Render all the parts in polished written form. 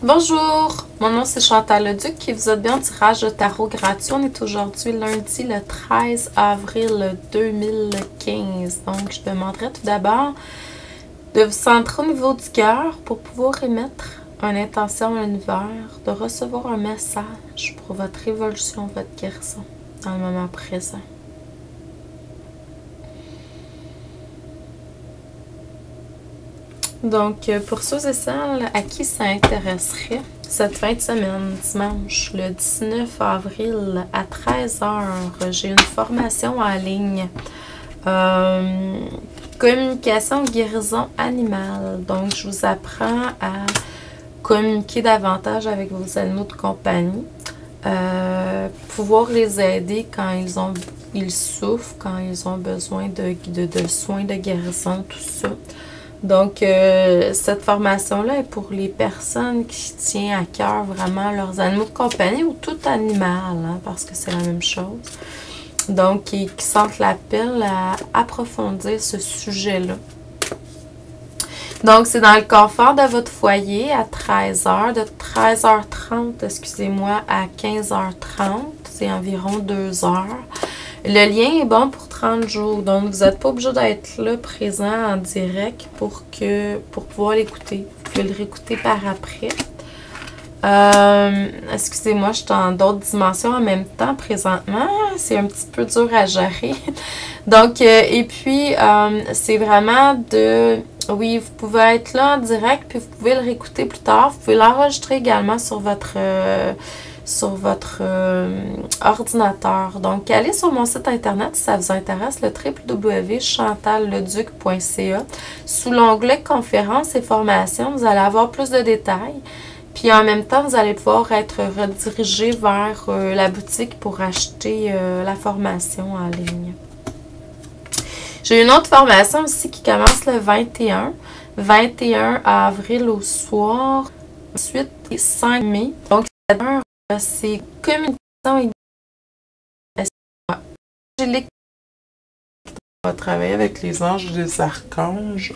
Bonjour, mon nom c'est Chantal Leduc qui vous a bien un tirage de tarot gratuit. On est aujourd'hui lundi le 13 avril 2015. Donc, je demanderai tout d'abord de vous centrer au niveau du cœur pour pouvoir émettre une intention à l'univers, de recevoir un message pour votre évolution, votre guérison dans le moment présent. Donc, pour ceux et celles à qui ça intéresserait, cette fin de semaine, dimanche, le 19 avril à 13h, j'ai une formation en ligne. Communication guérison animale. Donc, je vous apprends à communiquer davantage avec vos animaux de compagnie. Pouvoir les aider quand ils souffrent, quand ils ont besoin de soins de guérison, tout ça. Donc, cette formation-là est pour les personnes qui tiennent à cœur vraiment leurs animaux de compagnie ou tout animal, hein, parce que c'est la même chose. Donc, qui sentent l'appel à approfondir ce sujet-là. Donc, c'est dans le confort de votre foyer à 13h, de 13h30, excusez-moi, à 15h30. C'est environ 2 heures. Le lien est bon pour 30 jours, donc vous n'êtes pas obligé d'être là, présent en direct pour pouvoir l'écouter. Vous pouvez le réécouter par après. Excusez-moi, je suis dans d'autres dimensions en même temps présentement. C'est un petit peu dur à gérer. Donc, et puis, c'est vraiment de... Oui, vous pouvez être là en direct, puis vous pouvez le réécouter plus tard. Vous pouvez l'enregistrer également sur votre ordinateur. Donc, allez sur mon site internet si ça vous intéresse, le www.chantalleduc.ca. Sous l'onglet conférences et formations, vous allez avoir plus de détails. Puis en même temps, vous allez pouvoir être redirigé vers la boutique pour acheter la formation en ligne. J'ai une autre formation aussi qui commence le 21 avril au soir, ensuite le 5 mai. Donc, c'est communication angélique. On va travailler avec les anges et les archanges.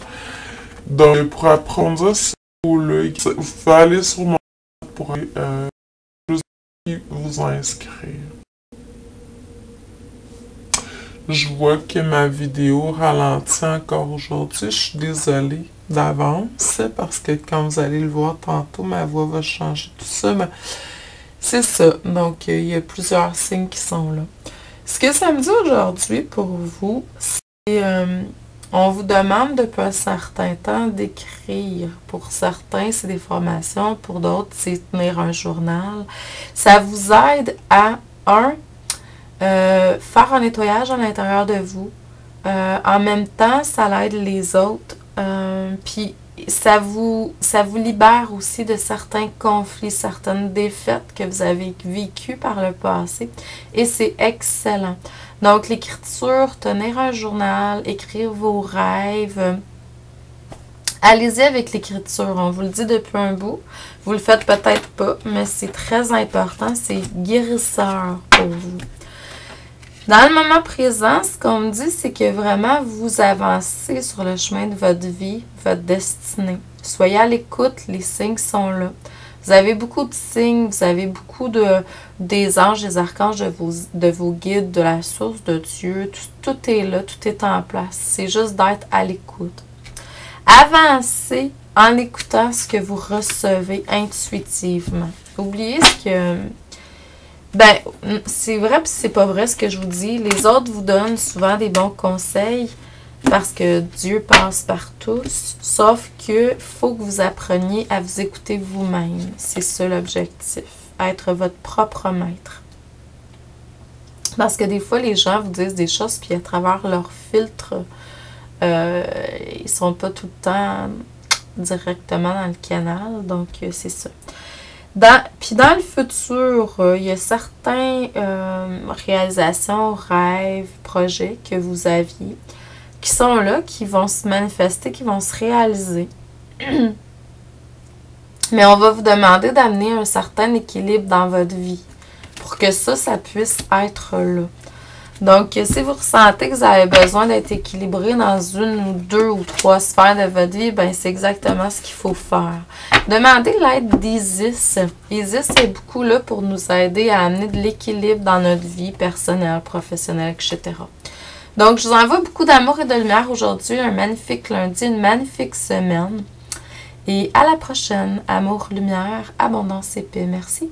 Donc, pour apprendre ça, vous pouvez aller sur mon site pour vous inscrire. Je vois que ma vidéo ralentit encore aujourd'hui. Je suis désolée d'avance parce que quand vous allez le voir tantôt, ma voix va changer, tout ça. Mais c'est ça. Donc, il y a plusieurs signes qui sont là. Ce que ça me dit aujourd'hui pour vous, c'est... on vous demande depuis un certain temps d'écrire. Pour certains, c'est des formations. Pour d'autres, c'est tenir un journal. Ça vous aide à, faire un nettoyage à l'intérieur de vous. En même temps, ça l'aide les autres. Puis, ça vous libère aussi de certains conflits, certaines défaites que vous avez vécues par le passé. Et c'est excellent. Donc, l'écriture, tenir un journal, écrire vos rêves. Allez-y avec l'écriture. On vous le dit depuis un bout. Vous le faites peut-être pas, mais c'est très important. C'est guérisseur pour vous. Dans le moment présent, ce qu'on me dit, c'est que vraiment vous avancez sur le chemin de votre vie, votre destinée. Soyez à l'écoute, les signes sont là. Vous avez beaucoup de signes, vous avez beaucoup des anges, des archanges, de vos guides, de la source de Dieu. Tout est là, tout est en place. C'est juste d'être à l'écoute. Avancez en écoutant ce que vous recevez intuitivement. Oubliez ce que... Ben, c'est vrai puis c'est pas vrai ce que je vous dis. Les autres vous donnent souvent des bons conseils parce que Dieu passe par tous. Sauf que faut que vous appreniez à vous écouter vous-même. C'est ça l'objectif. Être votre propre maître. Parce que des fois, les gens vous disent des choses puis à travers leur filtre, ils sont pas tout le temps directement dans le canal. Donc, c'est ça. Puis dans le futur, il y a certaines réalisations, rêves, projets que vous aviez qui sont là, qui vont se manifester, qui vont se réaliser. Mais on va vous demander d'amener un certain équilibre dans votre vie pour que ça puisse être là. Donc, si vous ressentez que vous avez besoin d'être équilibré dans une ou deux ou trois sphères de votre vie, ben c'est exactement ce qu'il faut faire. Demandez l'aide d'Isis. Isis est beaucoup là pour nous aider à amener de l'équilibre dans notre vie personnelle, professionnelle, etc. Donc, je vous envoie beaucoup d'amour et de lumière aujourd'hui. Un magnifique lundi, une magnifique semaine. Et à la prochaine. Amour, lumière, abondance et paix. Merci.